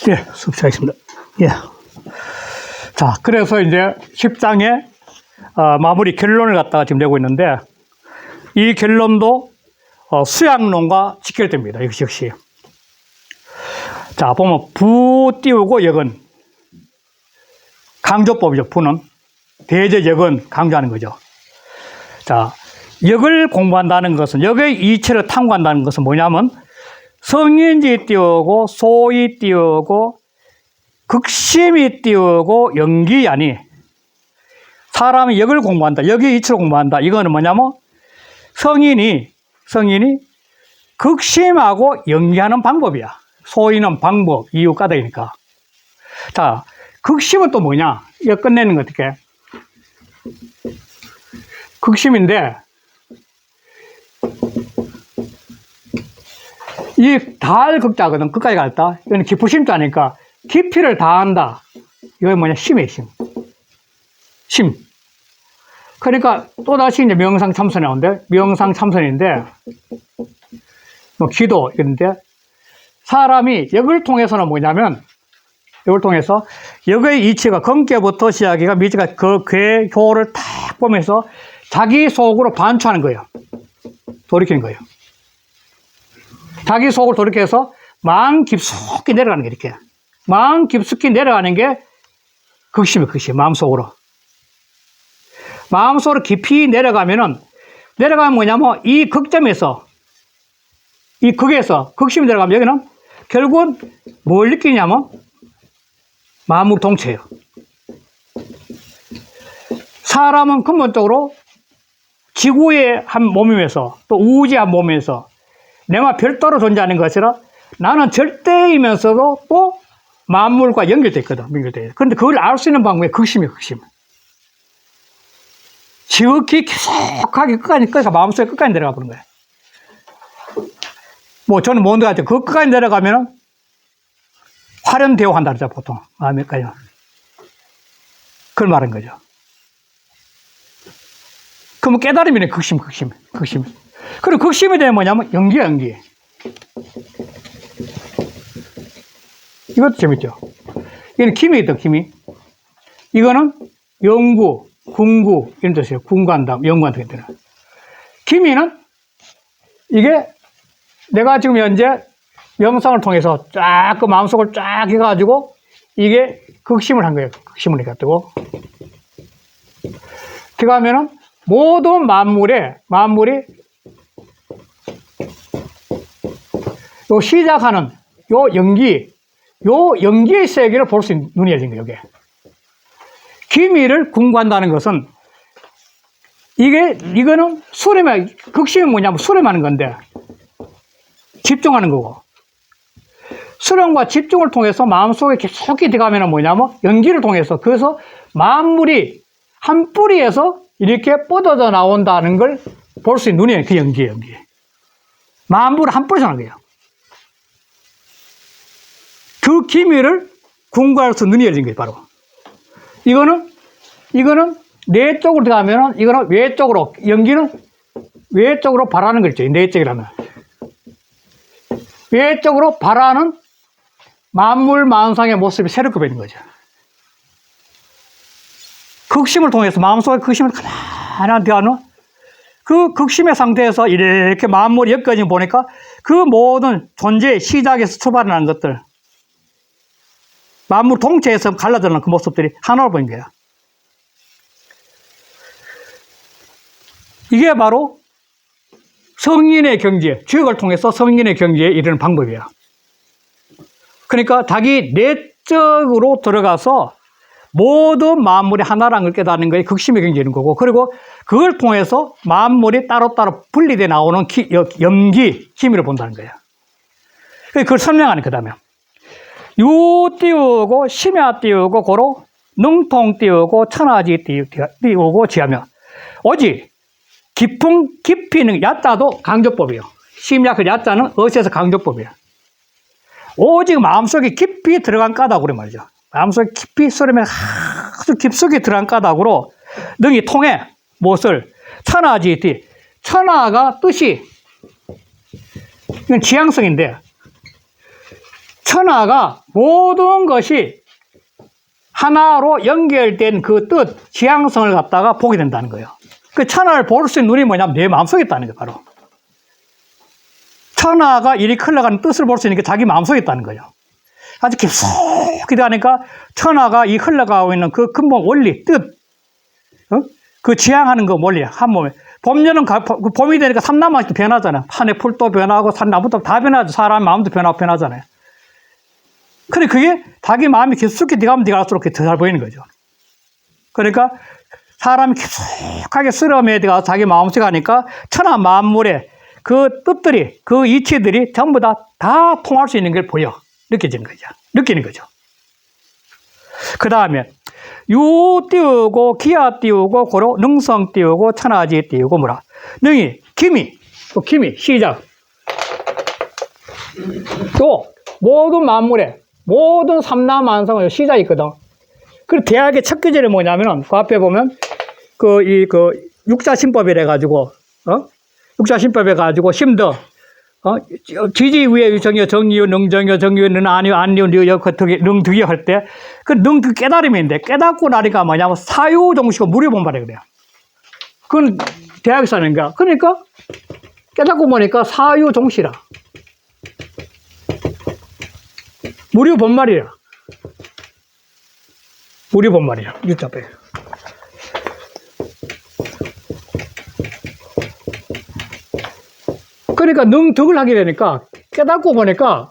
예, 수업 시작하겠습니다. 예. 자, 그래서 이제 10장의 마무리 결론을 갖다가 지금 내고 있는데, 이 결론도 수양론과 직결됩니다. 역시. 자, 보면 부 띄우고 역은 강조법이죠. 부는 대제 역은 강조하는 거죠. 자, 역을 공부한다는 것은, 역의 이체를 탐구한다는 것은 뭐냐면 성인지 띄우고 소위 띄우고 극심이 띄우고 연기 아니, 사람이 역을 공부한다, 역의 이치를 공부한다. 이거는 뭐냐면 성인이 극심하고 연기하는 방법이야. 소위는 방법, 이유, 까닭이니까. 자, 극심은 또 뭐냐? 이거 끝내는 거 어떻게? 극심인데, 이 다할 극자거든. 끝까지 갔다. 이거는 깊으심자니까 깊이를 다한다. 이건 뭐냐? 심이에요, 심. 그러니까 또다시 이제 명상참선이 나오는데, 명상참선인데, 뭐 기도, 이런데, 사람이 역을 통해서는 뭐냐면, 역을 통해서 역의 이치가 건께부터 시작해가 미지가 그 괴효를 탁 보면서 자기 속으로 반추하는 거예요. 돌이키는 거예요. 자기 속을 돌이켜서 마음 깊숙이 내려가는 게 이렇게. 마음 깊숙이 내려가는 게 극심이에요, 극심. 마음속으로. 마음속으로 깊이 내려가면 뭐냐면 이 극점에서, 이 극에서 극심이 내려가면 여기는 결국은 뭘 느끼냐면 마음으로 동체예요. 사람은 근본적으로 지구의 한 몸이면서 또 우주의 한 몸이면서 내가 별도로 존재하는 것이라 나는 절대이면서도 또 만물과 연결되어 있거든. 그런데 그걸 알 수 있는 방법이 극심이에요, 극심. 지극히 계속하게 끝까지 마음속에 끝까지 내려가 보는 거예요. 뭐 저는 뭔가 같아요. 그 끝까지 내려가면은 화련대오 한다 그러죠, 보통. 마음에까지. 그걸 말한 거죠. 그러면 깨달음이네, 극심. 그리고 극심이 되면 뭐냐면 연기. 이것도 재밌죠. 이거는 김이 있다, 김이. 이거는 연구, 군구, 이런 뜻이에요. 군구한다, 연구한다. 김이는 이게 내가 지금 현재 명상을 통해서 쫙 그 마음속을 쫙 해가지고 이게 극심을 한 거예요. 극심을 해가지고. 들어가면은 모든 만물이 요 시작하는 요 연기의 세계를 볼 수 있는 눈이 열린 거예요, 이게. 기미를 궁구한다는 것은 이거는 수렴해, 극심이 뭐냐면 수렴하는 건데, 집중하는 거고. 수렴과 집중을 통해서 마음속에 깊숙이 들어가면 뭐냐면 연기를 통해서, 그래서 만물이 한 뿌리에서 이렇게 뻗어져 나온다는 걸 볼 수 있는 눈이에요. 그 연기예요. 만물은 한 뿌리에서 나는 거예요. 그 기미를 궁구할 수 있는 눈이 열린 거예요, 바로. 이거는 내 쪽으로 들어가면은, 이거는 외쪽으로, 연기는 외쪽으로 바라는 거 있죠. 내 쪽이라면. 외쪽으로 바라는 만물 만상의 모습이 새롭게 보이는 거죠. 극심을 통해서 마음속에 극심을 가만히 대하는 그 극심의 상태에서 이렇게 만물이 여기까지 보니까 그 모든 존재의 시작에서 출발하는 것들, 만물 동체에서 갈라드는 그 모습들이 하나로 보이는 거예요. 이게 바로 성인의 경지에, 주역을 통해서 성인의 경지에 이르는 방법이에요. 그러니까 자기 내적으로 들어가서 모든 만물이 하나라는 걸 깨닫는 것이 극심의 경지에 있는 거고, 그리고 그걸 통해서 만물이 따로따로 분리되어 나오는 염기, 기미를 본다는 거예요. 그걸 설명하는 그 다음에 유 띄우고 심야 띄우고 고로 능통 띄우고 천하지 띄우고 지하며 오직 깊이는 야자도 강조법이에요. 심야 그 야자는 어시에서 강조법이에요. 오직 마음속에 깊이 들어간 까닭으로 말이죠. 마음속에 깊이 썰으면 아주 깊숙이 들어간 까닭으로 능이 통해 무엇을 천하지티, 천하가 뜻이 이건 지향성인데 천하가 모든 것이 하나로 연결된 그 뜻, 지향성을 갖다가 보게 된다는 거예요. 그 천하를 볼 수 있는 눈이 뭐냐면 내 마음속에 있다는 거예요, 바로. 천하가 이리 흘러가는 뜻을 볼 수 있는 게 자기 마음속에 있다는 거예요. 아주 깊숙이 들어가니까 천하가 이 흘러가고 있는 그 근본 원리, 뜻, 그 지향하는 그 원리, 한 몸에. 봄여름, 봄이 되니까 삼나무도 변하잖아요. 하늘 풀도 변하고 산나무도 다 변하죠. 사람 마음도 변하잖아요. 근데 그게 자기 마음이 깊숙이 들어가면 들어갈수록 더 잘 보이는 거죠. 그러니까 사람이 깊숙하게 쓰러움에 들어가서 자기 마음속에 가니까 천하 만물의 그 뜻들이, 그 이치들이 전부 다 통할 수 있는 걸 보여. 느끼는 거죠. 그 다음에 유 띄우고 기하 띄우고 고로 능성 띄우고 천하지 띄우고 뭐라 능이 기미 시작. 또 모든 만물에 모든 삼라만상의 시작이 있거든. 그 대학의 첫 교재는 뭐냐면은 그 앞에 보면 그 육자신법이래 가지고 육자신법에 가지고 심더 지지 위에 정여 정유 능정여 정유는 아니요 안유 뉘여 능득이 할 때 그 능득 깨달음인데 깨닫고 나니까 뭐냐면 사유종시고 무료본발에 그래요. 그건 대학에서 하는 거야. 그러니까 깨닫고 보니까 사유종시라 무료본말이야. 무료본말이야. 육자배. 그러니까 능득을 하게 되니까 깨닫고 보니까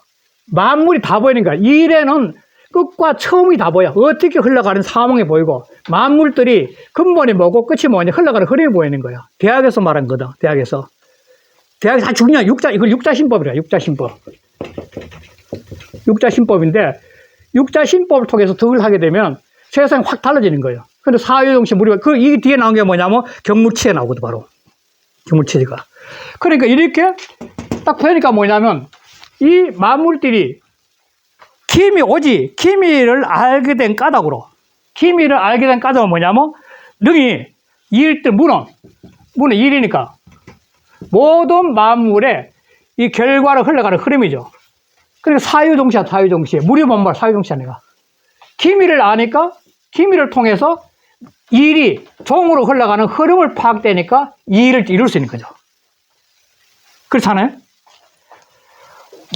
만물이 다 보이는 거야. 일에는 끝과 처음이 다 보여. 어떻게 흘러가는 상황이 보이고 만물들이 근본이 뭐고 끝이 뭐냐 흘러가는 흐름이 보이는 거야. 대학에서 말한 거다. 대학에서 다 중요한 이걸 육자신법이래. 육자신법인데 육자신법을 통해서 득을 하게 되면 세상이 확 달라지는 거예요. 근데 사유종시 무료 이 뒤에 나온 게 뭐냐면 경물치에 나오거든. 바로 경물치가. 그러니까 이렇게 딱 보니까 뭐냐면 이 만물들이 기미를 알게 된 까닭으로 뭐냐면 능이 일들 문은 일이니까 모든 만물의 이 결과를 흘러가는 흐름이죠. 그러니까 사유종시 무료본말 사유종시야. 내가 기미를 아니까 기미를 통해서 일이 종으로 흘러가는 흐름을 파악되니까 일을 이룰 수 있는 거죠. 그렇잖아요?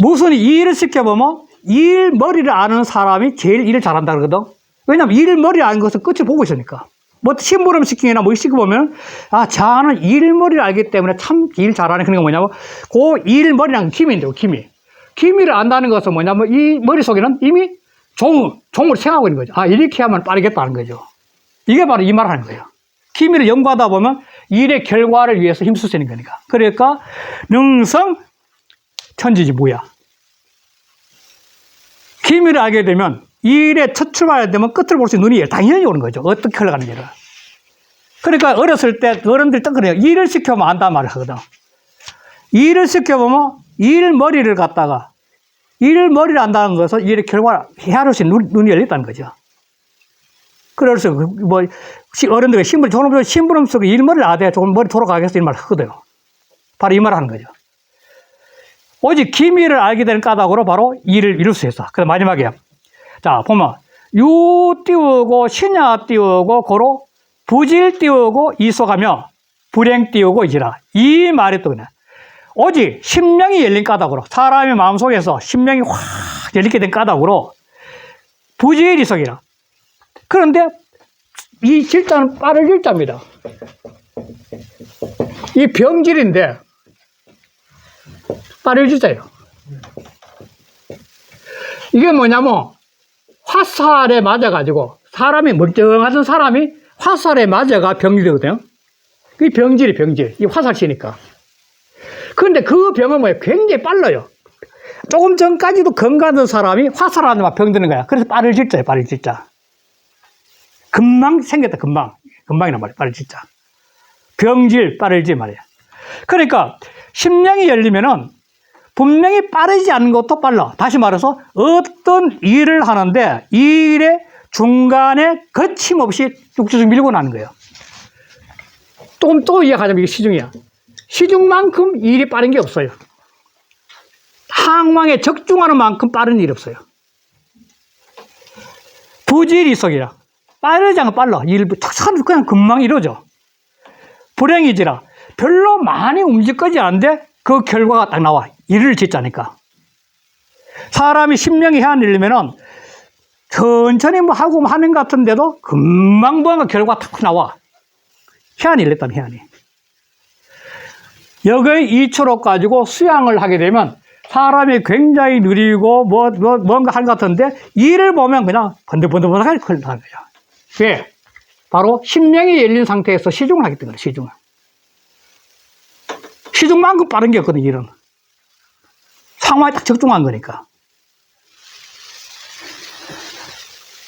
무슨 일을 시켜보면 일머리를 아는 사람이 제일 일을 잘한다 그러거든. 왜냐면 일머리를 아는 것은 끝을 보고 있으니까. 뭐 심부름 시키거나 뭐 시켜보면 자는 일머리를 알기 때문에 참 일 잘하네. 그런 게 뭐냐면 그 일머리라는 기미인데 기미를 안다는 것은 뭐냐면 이 머릿속에는 이미 종을 생각하고 있는 거죠. 이렇게 하면 빠르겠다는 거죠. 이게 바로 이 말 하는 거예요. 기미를 연구하다 보면 일의 결과를 위해서 힘쓸 수 있는 거니까. 그러니까 능성 천지지무야. 기미를 알게 되면 일의 첫 출발할 때면 끝을 볼 수 있는 눈이 당연히 오는 거죠. 어떻게 흘러가는지를. 그러니까 어렸을 때 어른들이 딱 그래요. 일을 시켜보면 안단 말을 하거든. 일을 시켜보면 일머리를 갖다가 일머리를 안다는 것은 일의 결과를 헤아릴 수 있는 눈이 열렸다는 거죠. 그래서 뭐 어른들이 심부름 속에 일머리를 아대야 조금 머리 돌아가겠어 이 말 하거든요. 바로 이 말 하는 거죠. 오직 기미를 알게 되는 까닭으로 바로 일을 이룰 수 있어. 그래서 마지막에 자 보면 유 띄우고 신야 띄우고 고로 부질 띄우고 이소가며 불행 띄우고 이지라. 이 말이 또 그냥 오직 심령이 열린 까닭으로 사람의 마음속에서 심령이 확 열리게 된 까닭으로 부질 이속이라. 그런데 이 질자는 빠를 질자입니다. 이 병질인데 빠를 질자예요. 이게 뭐냐면 화살에 맞아가지고 사람이 멀쩡하던 사람이 화살에 맞아가 병질이거든요. 그게 병질. 이 화살치니까. 그런데 그 병은 뭐예요? 굉장히 빨라요. 조금 전까지도 건강하던 사람이 화살 하나만 병드는 거야. 그래서 빠를 질자예요. 빠를 질자. 금방 생겼다. 금방이란 말이야. 빠를 질자. 병질, 빠를질 말이야. 그러니까 심령이 열리면은 분명히 빠르지 않은 것도 빨라. 다시 말해서 어떤 일을 하는데 이 일의 중간에 거침없이 쭉쭉 밀고 나는 거예요. 또 이해하자면 이게 시중이야. 시중만큼 일이 빠른 게 없어요. 항왕에 적중하는 만큼 빠른 일이 없어요. 부지리석이라. 빠르지 않아 빨라. 그냥 금방 이루어져. 불행이지라. 별로 많이 움직이지 않은데 그 결과가 딱 나와. 일을 짓자니까. 사람이 신명이 해야 일이면은 천천히 뭐 하고 하는 것 같은데도 금방 뭔가 결과가 탁 나와. 해안이 일랬다는 해안이. 여기에 이초록 가지고 수양을 하게 되면 사람이 굉장히 느리고 뭔가 할 것 같은데 일을 보면 그냥 번득번득하게 흘러가는 거야. 왜? 바로 신명이 열린 상태에서 시중을 하기 때문에 시중을. 시중만큼 빠른 게 없거든 일은. 상황에 딱 적중한 거니까.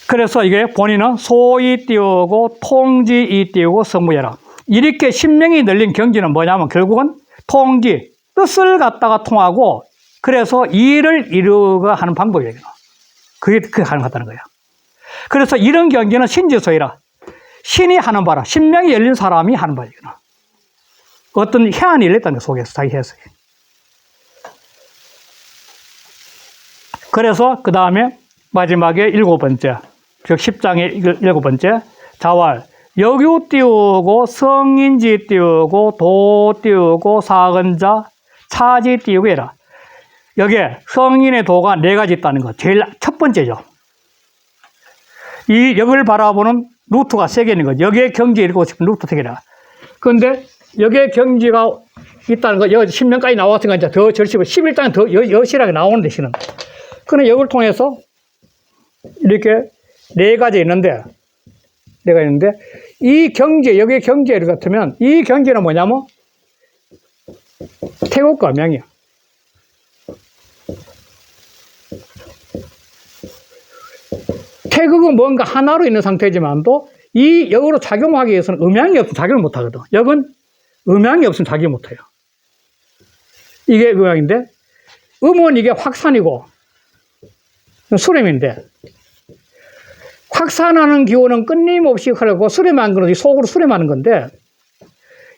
그래서 이게 본인은 소이 띄우고 통지이 띄우고 성무예라. 이렇게 신명이 열린 경지는 뭐냐면 결국은 통지, 뜻을 갖다가 통하고 그래서 일을 이루가 하는 방법이에요. 그게 가능하다는 거예요. 그래서 이런 경지는 신지소이라. 신이 하는 바라. 신명이 열린 사람이 하는 바이구나. 어떤 해안이 열렸다는 거예요. 속에서 자기 해석이. 그래서 그 다음에 마지막에 7번째, 즉 10장의 7번째 자활. 여규 띄우고 성인지 띄우고 도 띄우고 사근자 차지 띄우고 해라. 여기에 성인의 도가 4가지 있다는 거. 제일 첫 번째죠. 이 여기를 바라보는 루트가 3개 있는 거죠. 여기에 경지 읽고 싶은 루트 3개라. 그런데 여기에 경지가 있다는 거, 여기 10년까지 나왔으니까 이제 더 절실하고 11장에 더 여실하게 나오는 대신은. 그런데 여기를 통해서 이렇게 4가지 있는데, 이 경제, 여기에 경제를 같으면 이 경제는 뭐냐면 태국과 명이야. 태극은 뭔가 하나로 있는 상태지만도 이 역으로 작용하기 위해서는 음양이 없으면 작용을 못 하거든. 역은 음양이 없으면 작용 못 해요. 이게 음양인데, 음은 이게 확산이고, 수렴인데, 확산하는 기호는 끊임없이 하려고 수렴하는 건 속으로 수렴하는 건데,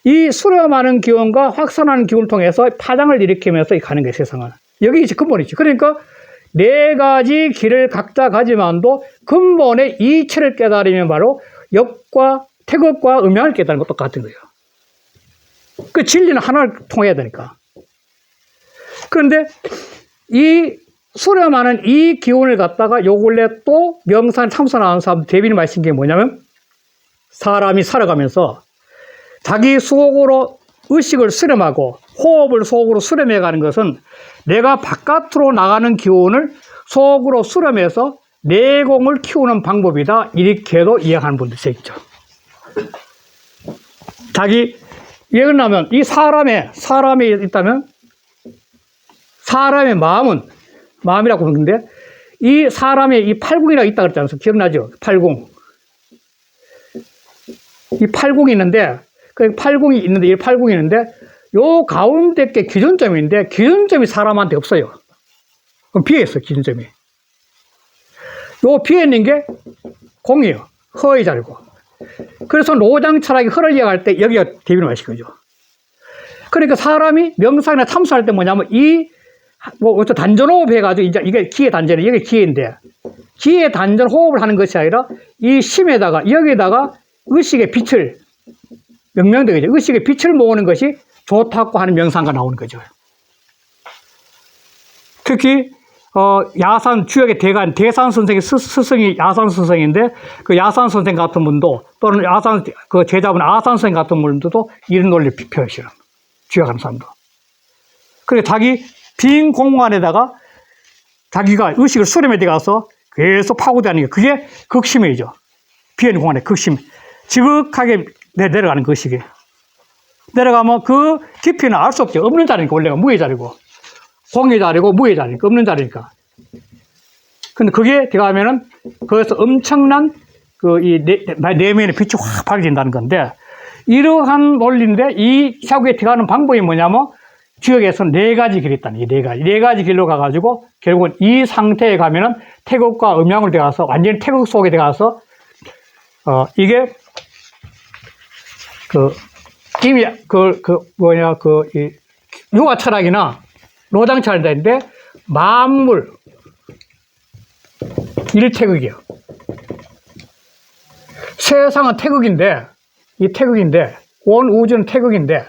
이 수렴하는 기운과 확산하는 기운을 통해서 파장을 일으키면서 가는 거예요, 세상은. 여기 이제 근본이지. 그러니까 4가지 길을 각자 가지만도 근본의 이치를 깨달으면 바로 역과 태극과 음양을 깨달은 것도 똑같은 거예요. 그 진리는 하나를 통해야 되니까. 그런데 이 수렴하는 이 기운을 갖다가 요 근래 또 명산 참선하는 사람 대비를 마신 게 뭐냐면 사람이 살아가면서 자기 속으로 의식을 수렴하고 호흡을 속으로 수렴해 가는 것은 내가 바깥으로 나가는 기운을 속으로 수렴해서 내공을 키우는 방법이다. 이렇게도 이해하는 분들이 있죠. 자기 예를 들면 이 사람이 있다면 사람의 마음이라고 부르는데 이 사람의 이 팔궁이라고 있다 그랬지 않습니까? 기억나죠? 팔궁. 이 팔궁이 있는데 이 팔궁이 있는데 요 가운데 게 기준점인데 기준점이 사람한테 없어요. 그럼 비어 있어 기준점이. 요 비어 있는 게 공이에요. 허의 자리고. 그래서 노장 철학이 허를 이어갈 때 여기가 대비를 마실 거죠. 그러니까 사람이 명상이나 참수할 때 뭐냐면 단전호흡 해가지고 이제 이게 기회 단전이 여기 기회인데 기회 단전 호흡을 하는 것이 아니라 이 심에다가 여기에다가 의식의 빛을 명명되겠죠. 의식의 빛을 모으는 것이 좋다고 하는 명상가 나오는 거죠. 특히 야산 주역의 대산 선생의 스승이 야산 선생인데 그 야산 선생 같은 분도 또는 야산 그 제자분 아산 선생 같은 분들도 이런 논리를 펴시는 주역하는 사람도. 그래 자기 빈 공간에다가 자기가 의식을 수렴에 들어가서 계속 파고다니는 게 그게 극심이죠. 비어있는 공간에 극심. 지극하게 내려가는 그 의식이. 내려가면 그 깊이는 알 수 없죠. 없는 자리니까 원래가 무의 자리고. 공의 자리고 무의 자리니까 없는 자리니까. 근데 그게 들어가면은 거기서 엄청난 내면의 빛이 확 밝아진다는 건데 이러한 논리인데 이 사고에 들어가는 방법이 뭐냐면 지역에서 4가지 길이 있다는 이 4가지 길로 가가지고 결국은 이 상태에 가면은 태극과 음양을 들어가서 완전히 태극 속에 들어가서 이게 이미 유화 철학이나 노장 철학인데 만물 일태극이에요. 세상은 태극인데, 이 태극인데, 온 우주는 태극인데,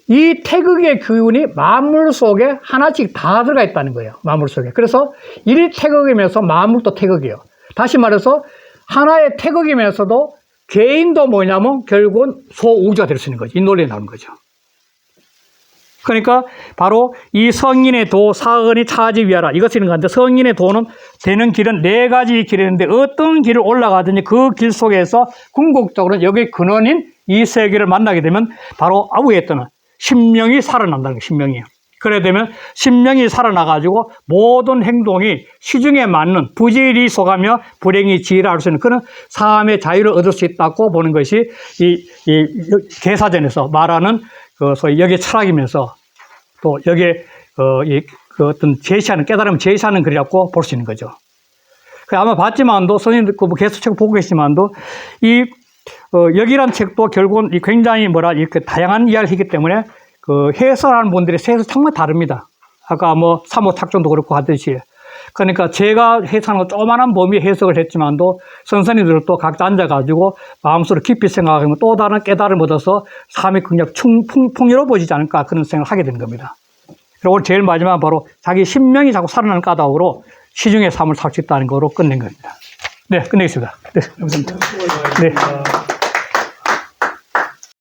이 태극의 기운이 만물 속에 하나씩 다 들어가 있다는 거예요. 만물 속에. 그래서 일태극이면서 만물도 태극이에요. 다시 말해서 하나의 태극이면서도 개인도 뭐냐면 결국은 소우주가 될 수 있는 거죠. 이 논리에 나오는 거죠. 그러니까 바로 이 성인의 도 사은이 차지 위하라 이것을 있는 건데, 성인의 도는 되는 길은 네 가지 길이 있는데 어떤 길을 올라가든지 그 길 속에서 궁극적으로 여기 근원인 이 세계를 만나게 되면 바로 위에 있던 신명이 살아난다는 거예요. 신명이. 그래 되면 신명이 살아나가지고 모든 행동이 시중에 맞는 부지리 속하며 불행이 지혜를 수 있는 그런 삶의 자유를 얻을 수 있다고 보는 것이 이 계사전에서 말하는 그 소위 여기 철학이면서 또 여기에 그 어떤 제시하는 깨달음 제시하는 글이라고 볼 수 있는 거죠. 아마 봤지만도 선생님들 계속 책 보고 계시지만도 이 여기란 책도 결국은 굉장히 이렇게 다양한 이야기를 했기 때문에 그 해설하는 분들의 해석이 정말 다릅니다. 아까 삼호탁존도 그렇고 하듯이. 그러니까 제가 해석하는 조그마한 범위의 해석을 했지만도 선생님들도 각자 앉아가지고 마음속으로 깊이 생각하면 또 다른 깨달음을 얻어서 삶이 굉장히 풍요로워지지 않을까 그런 생각을 하게 되는 겁니다. 그리고 오늘 제일 마지막 바로 자기 신명이 자꾸 살아나는 까닭으로 시중의 삶을 살 수 있다는 거로 끝낸 겁니다. 네, 끝내겠습니다. 네, 감사합니다. 네.